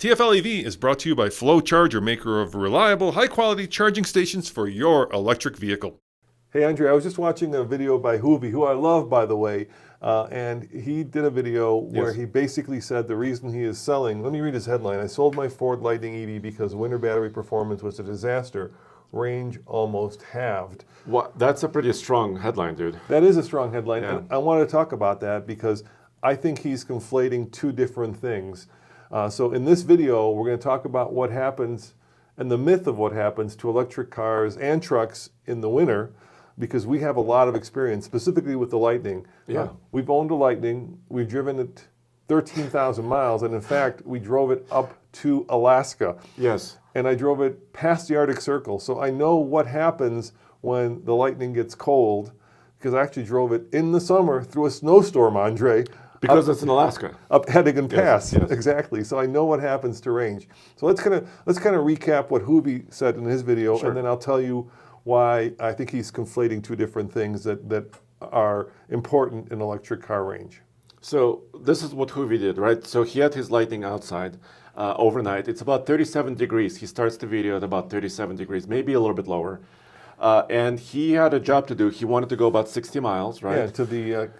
TFL EV is brought to you by Flow Charger, maker of reliable, high-quality charging stations for your electric vehicle. Hey, Andre, I was just watching a video by Hoovy, who I love, by the way, and he did a video where he basically said the reason he is selling, let me read his headline, I sold my Ford Lightning EV because winter battery performance was a disaster. Range almost halved. Well, that's a pretty strong headline, dude. That is a strong headline, Yeah. and I want to talk about that because I think he's conflating two different things. So in this video, we're going to talk about what happens and the myth of what happens to electric cars and trucks in the winter, because we have a lot of experience, specifically with the Lightning. Yeah. We've owned a Lightning, we've driven it 13,000 miles, and in fact, we drove it up to Alaska. Yes. And I drove it past the Arctic Circle, so I know what happens when the Lightning gets cold, because I actually drove it in the summer through a snowstorm, Andre. Because it's in Alaska. Up Hennigan Pass, yes. Exactly. So I know what happens to range. So let's kind of recap what Hoovy said in his video, Sure. and then I'll tell you why I think he's conflating two different things that are important in electric car range. So this is what Hoovy did, right? So he had his Lightning outside overnight. It's about 37 degrees. He starts the video at about 37 degrees, maybe a little bit lower. And he had a job to do. He wanted to go about 60 miles, right? Yeah, to the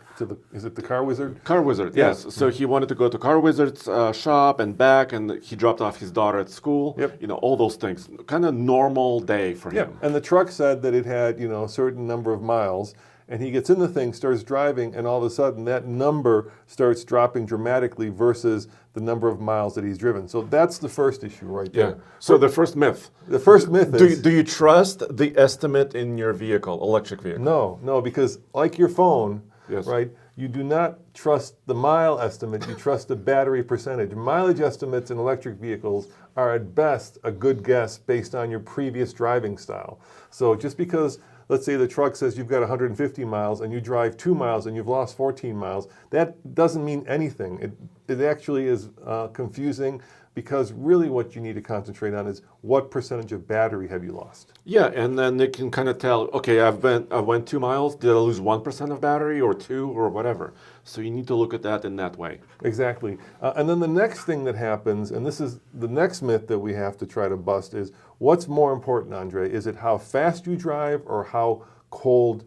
is it the Car Wizard? Car Wizard, yes. So he wanted to go to Car Wizard's shop and back, and he dropped off his daughter at school. Yep. You know, all those things. Kind of normal day for Yeah, him. and the truck said that it had, a certain number of miles, and he gets in the thing, starts driving, and all of a sudden that number starts dropping dramatically versus the number of miles that he's driven. So that's the first issue right there. Yeah. So the first myth. The first myth is... Do you trust the estimate in your vehicle, electric vehicle? No, because like your phone, Yes. right, you do not trust the mile estimate, you trust the battery percentage. Mileage estimates in electric vehicles are at best a good guess based on your previous driving style. So just because, let's say the truck says you've got 150 miles and you drive 2 miles and you've lost 14 miles, that doesn't mean anything. It actually is confusing, because really what you need to concentrate on is what percentage of battery have you lost. Yeah, and then they can kind of tell, okay, I went 2 miles, did I lose 1% of battery or 2 or whatever? So you need to look at that in that way. Exactly. And then the next thing that happens, and this is the next myth that we have to try to bust, is what's more important, Andre? Is it how fast you drive or how cold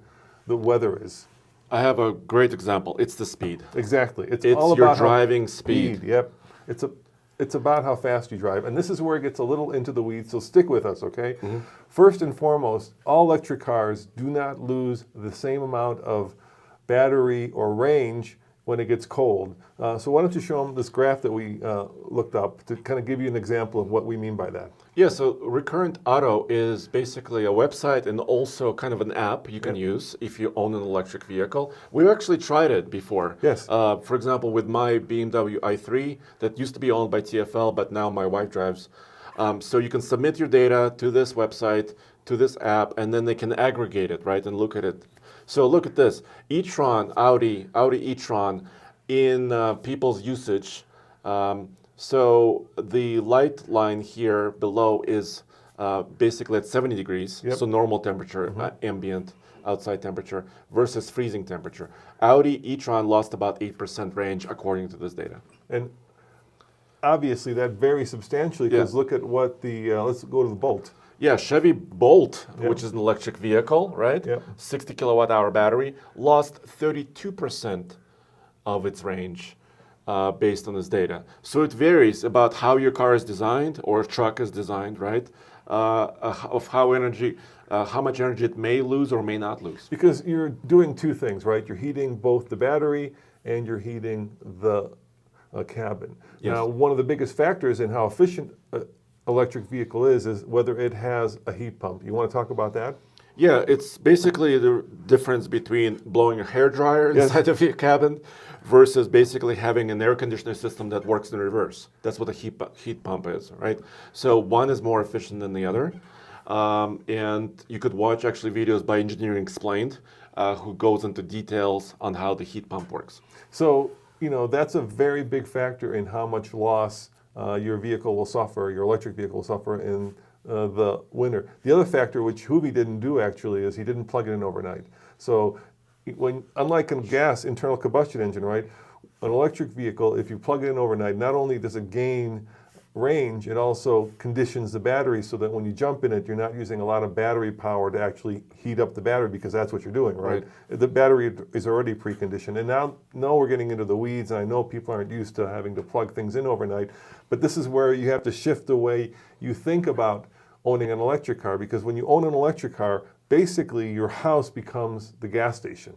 the weather is? I have a great example. It's the speed. Exactly. It's It's all your about driving speed. Yep. It's about how fast you drive. And this is where it gets a little into the weeds, so stick with us, okay? Mm-hmm. First and foremost, all electric cars do not lose the same amount of battery or range when it gets cold. So why don't you show them this graph that we looked up to kind of give you an example of what we mean by that. Yeah, so Recurrent Auto is basically a website and also kind of an app you can use if you own an electric vehicle. We've actually tried it before. Yes. For example, with my BMW i3 that used to be owned by TFL, but now my wife drives. So you can submit your data to this website, to this app, and then they can aggregate it, right, and look at it. So look at this, e-tron, Audi e-tron in people's usage. So the light line here below is basically at 70 degrees, so normal temperature, ambient outside temperature, versus freezing temperature. Audi e-tron lost about 8% range according to this data. And obviously that varies substantially, because look at what the, let's go to the Bolt. Yeah, Chevy Bolt, which is an electric vehicle, right? Yep. 60 kilowatt hour battery, lost 32% of its range based on this data. So it varies about how your car is designed or truck is designed, right? Of how much energy it may lose or may not lose. Because you're doing two things, right? You're heating both the battery and you're heating the cabin. Yes. Now, one of the biggest factors in how efficient electric vehicle is whether it has a heat pump. You want to talk about that? Yeah, it's basically the difference between blowing a hairdryer inside of your cabin versus basically having an air conditioning system that works in reverse. That's what a heat pump is, right? So one is more efficient than the other. And you could watch actually videos by Engineering Explained, who goes into details on how the heat pump works. So, that's a very big factor in how much loss your vehicle will suffer, your electric vehicle will suffer in the winter. The other factor, which Hoovy didn't do actually, is he didn't plug it in overnight. So unlike a gas internal combustion engine, right, an electric vehicle, if you plug it in overnight, not only does it gain range, it also conditions the battery so that when you jump in it, you're not using a lot of battery power to actually heat up the battery, because that's what you're doing, right? The battery is already preconditioned. And now we're getting into the weeds, and I know people aren't used to having to plug things in overnight, but this is where you have to shift the way you think about owning an electric car, because when you own an electric car, basically your house becomes the gas station.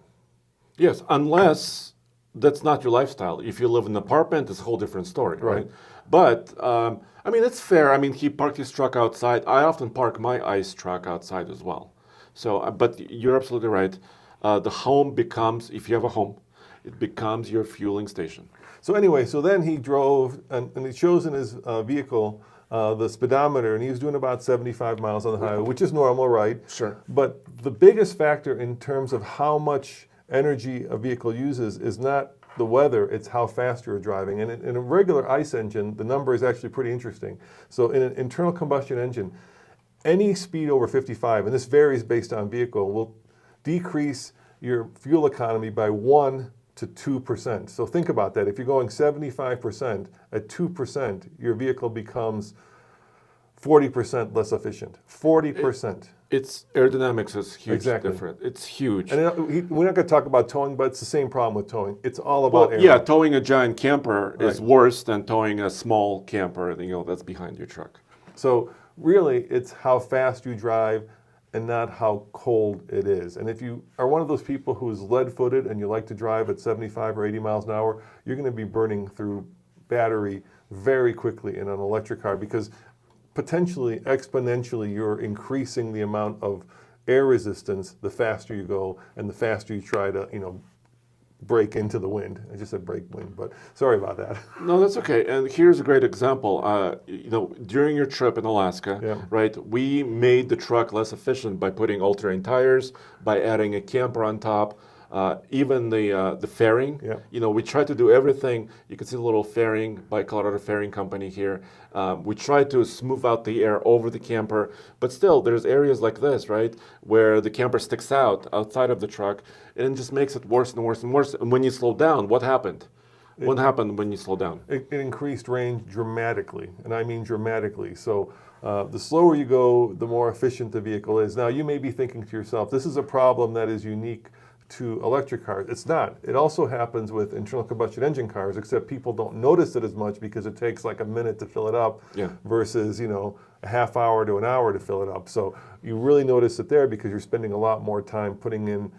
Yes, unless that's not your lifestyle. If you live in an apartment, it's a whole different story, right? But I mean, it's fair. I mean, he parked his truck outside. I often park my ICE truck outside as well. So, but you're absolutely right. The home becomes, if you have a home, it becomes your fueling station. So anyway, so then he drove, and it shows in his vehicle the speedometer, and he was doing about 75 miles on the highway, which is normal, right? Sure. But the biggest factor in terms of how much energy a vehicle uses is not the weather, it's how fast you're driving. And in a regular ICE engine, the number is actually pretty interesting. So in an internal combustion engine, any speed over 55, and this varies based on vehicle, will decrease your fuel economy by 1 to 2%. So think about that. If you're going 75%, at 2%, your vehicle becomes 40% less efficient. 40%. It's aerodynamics is huge Exactly. different. It's huge. And we're not going to talk about towing, but it's the same problem with towing. It's all about aero. Yeah, towing a giant camper is worse than towing a small camper, that's behind your truck. So really, it's how fast you drive and not how cold it is. And if you are one of those people who is lead-footed and you like to drive at 75 or 80 miles an hour, you're going to be burning through battery very quickly in an electric car, because potentially, exponentially, you're increasing the amount of air resistance the faster you go and the faster you try to, break into the wind. I just said break wind, but sorry about that. No, that's okay. And here's a great example. During your trip in Alaska, right, we made the truck less efficient by putting all-terrain tires, by adding a camper on top, even the fairing. We try to do everything. You can see the little fairing by Colorado Fairing Company here. We try to smooth out the air over the camper, but still there's areas like this, right, where the camper sticks out outside of the truck, and it just makes it worse and worse and worse. And when you slow down, what happened? What happened when you slow down? It increased range dramatically, and I mean dramatically. So the slower you go, the more efficient the vehicle is. Now, you may be thinking to yourself, this is a problem that is unique to electric cars. It's not. It also happens with internal combustion engine cars, except people don't notice it as much because it takes like a minute to fill it up versus, a half hour to an hour to fill it up. So you really notice it there because you're spending a lot more time putting in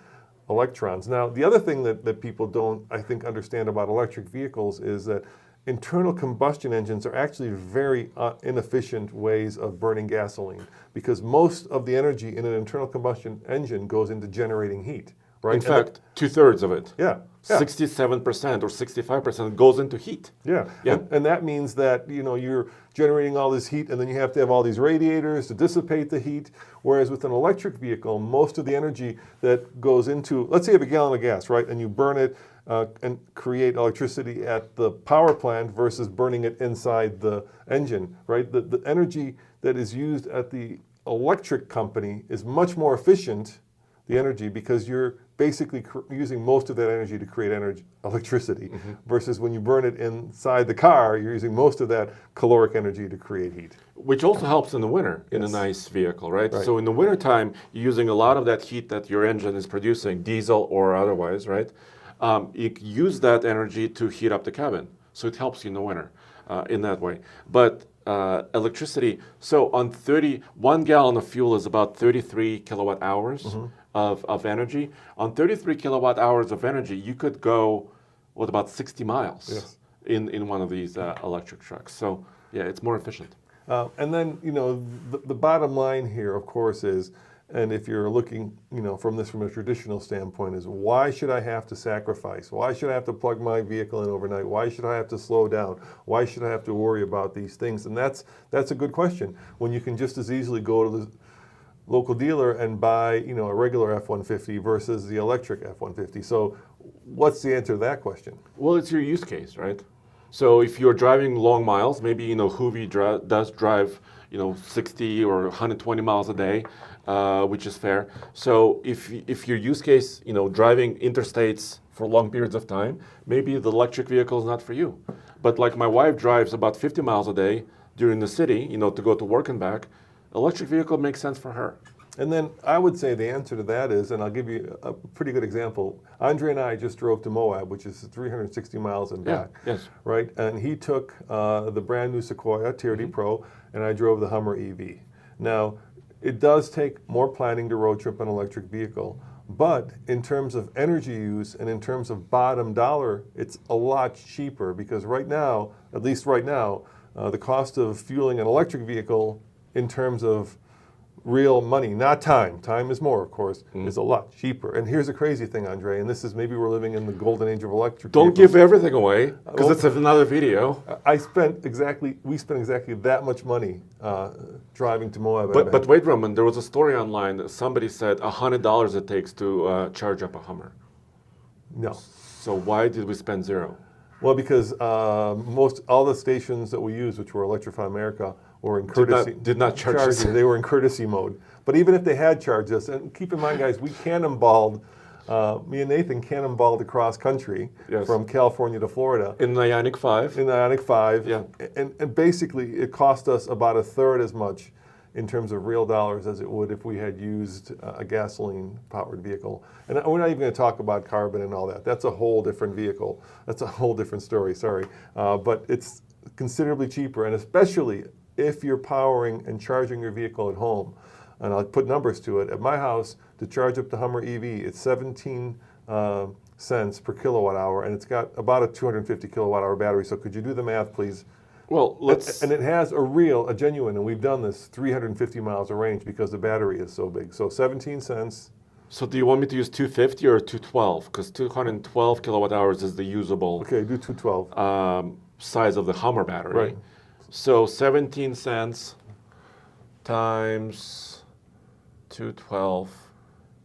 electrons. Now, the other thing that people don't, I think, understand about electric vehicles is that internal combustion engines are actually very inefficient ways of burning gasoline, because most of the energy in an internal combustion engine goes into generating heat. Right? In fact, 2/3 of it. 67% or 65% goes into heat. And that means that you're generating all this heat, and then you have to have all these radiators to dissipate the heat. Whereas with an electric vehicle, most of the energy that goes into, let's say you have a gallon of gas, right, and you burn it and create electricity at the power plant versus burning it inside the engine, right? The energy that is used at the electric company is much more efficient, the energy, because you're basically using most of that energy to create electricity, versus when you burn it inside the car, you're using most of that caloric energy to create heat. Which also helps in the winter in a nice vehicle, right? So in the wintertime, you're using a lot of that heat that your engine is producing, diesel or otherwise, right? You use that energy to heat up the cabin. So it helps you in the winter in that way. But electricity, so on 1 gallon of fuel is about 33 kilowatt hours of energy. On 33 kilowatt hours of energy, you could go, about 60 miles in one of these electric trucks. So yeah, it's more efficient. And then, the bottom line here, of course, is, and if you're looking, from a traditional standpoint, is why should I have to sacrifice? Why should I have to plug my vehicle in overnight? Why should I have to slow down? Why should I have to worry about these things? And that's a good question, when you can just as easily go to the local dealer and buy, a regular F-150 versus the electric F-150. So what's the answer to that question? Well, it's your use case, right? So if you're driving long miles, maybe, Hoovy does drive, 60 or 120 miles a day, which is fair. So if your use case, driving interstates for long periods of time, maybe the electric vehicle is not for you. But like my wife drives about 50 miles a day, during the city, to go to work and back, electric vehicle makes sense for her. And then I would say the answer to that is, and I'll give you a pretty good example. Andre and I just drove to Moab, which is 360 miles and back. Yes. Right? And he took the brand new Sequoia TRD Pro, and I drove the Hummer EV. Now, it does take more planning to road trip an electric vehicle, but in terms of energy use and in terms of bottom dollar, it's a lot cheaper because right now, at least right now, the cost of fueling an electric vehicle in terms of real money, not time. Time is more, of course, is a lot cheaper. And here's a crazy thing, Andre, and this is maybe we're living in the golden age of electric Don't vehicles. give everything away, because it's another video. we spent exactly that much money driving to Moab. But wait, Roman, there was a story online that somebody said $100 it takes to charge up a Hummer. No. So why did we spend zero? Well, because all the stations that we used, which were Electrify America, were in courtesy. Did not charge us. They were in courtesy mode. But even if they had charged us, and keep in mind, guys, we cannonballed, me and Nathan cannonballed across country from California to Florida. In the Ioniq 5. In the Ioniq 5. Yeah. And basically, it cost us about a third as much in terms of real dollars as it would if we had used a gasoline-powered vehicle. And we're not even going to talk about carbon and all that. That's a whole different vehicle. That's a whole different story, sorry. But it's considerably cheaper, and especially if you're powering and charging your vehicle at home. And I'll put numbers to it. At my house, to charge up the Hummer EV, it's 17 cents per kilowatt hour, and it's got about a 250 kilowatt hour battery. So could you do the math, please? Well, let's... And it has a genuine, and we've done this, 350 miles of range because the battery is so big. So 17 cents. So do you want me to use 250 or 212? Because 212 kilowatt hours is the usable Okay, do 212. size of the Hummer battery. Right. So 17 cents times 212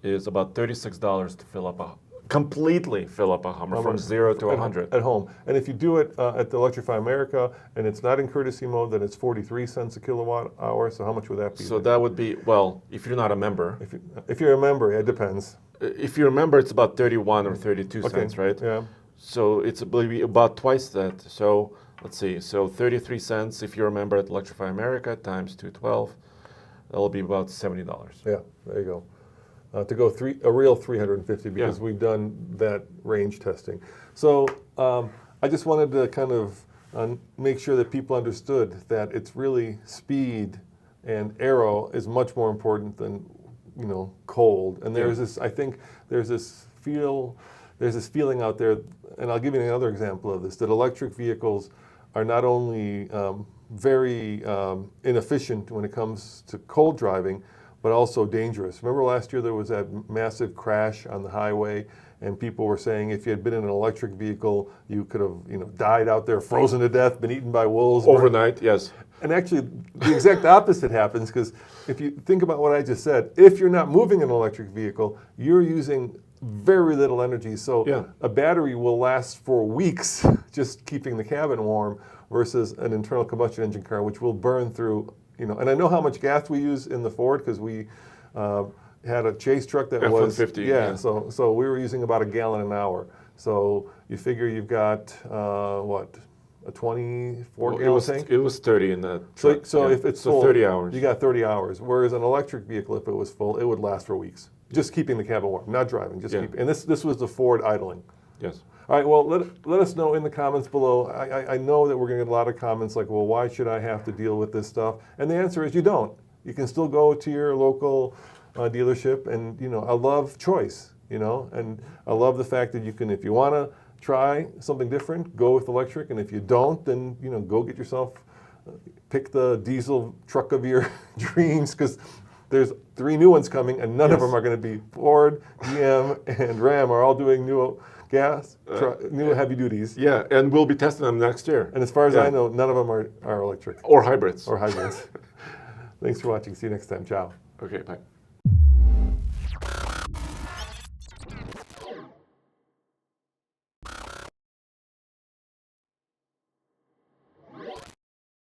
is about $36 to completely fill up a Hummer from 0 to 100. At home. And if you do it at the Electrify America and it's not in courtesy mode, then it's 43 cents a kilowatt hour. So how much would that be? So that would be, well, if you're not a member. If you're a member, it depends. If you're a member, it's about 31 or 32 cents, right? Yeah. So it's about twice that. So let's see. So 33 cents if you're a member at Electrify America times 212. That'll be about $70. Yeah, there you go. To go a real 350 because we've done that range testing. So I just wanted to kind of make sure that people understood that it's really speed and aero is much more important than cold. And there's this, I think there's this feeling out there, and I'll give you another example of this, that electric vehicles are not only very inefficient when it comes to cold driving, but also dangerous. Remember last year there was that massive crash on the highway, and people were saying if you had been in an electric vehicle, you could have died out there, frozen to death, been eaten by wolves. Overnight, yes. And actually, the exact opposite happens, because if you think about what I just said, if you're not moving an electric vehicle, you're using very little energy. So a battery will last for weeks just keeping the cabin warm versus an internal combustion engine car, which will burn through, and I know how much gas we use in the Ford because we had a chase truck that was F-150. So we were using about a gallon an hour. So you figure you've got a 24 gallon tank? It was 30 in that truck. So if it's full, 30 hours. You got 30 hours. Whereas an electric vehicle, if it was full, it would last for weeks. Just keeping the cabin warm, not driving, just keeping. And this was the Ford idling. Yes. All right, well, let us know in the comments below. I know that we're going to get a lot of comments like, well, why should I have to deal with this stuff? And the answer is you don't. You can still go to your local dealership, and, I love choice, and I love the fact that you can, if you want to try something different, go with electric, and if you don't, then, go get yourself, pick the diesel truck of your dreams, because there's 3 new ones coming, and none of them are going to be Ford, GM, and Ram are all doing new gas, new heavy duties. Yeah, and we'll be testing them next year. And as far as I know, none of them are electric. Or hybrids. Thanks for watching. See you next time. Ciao. Okay, bye.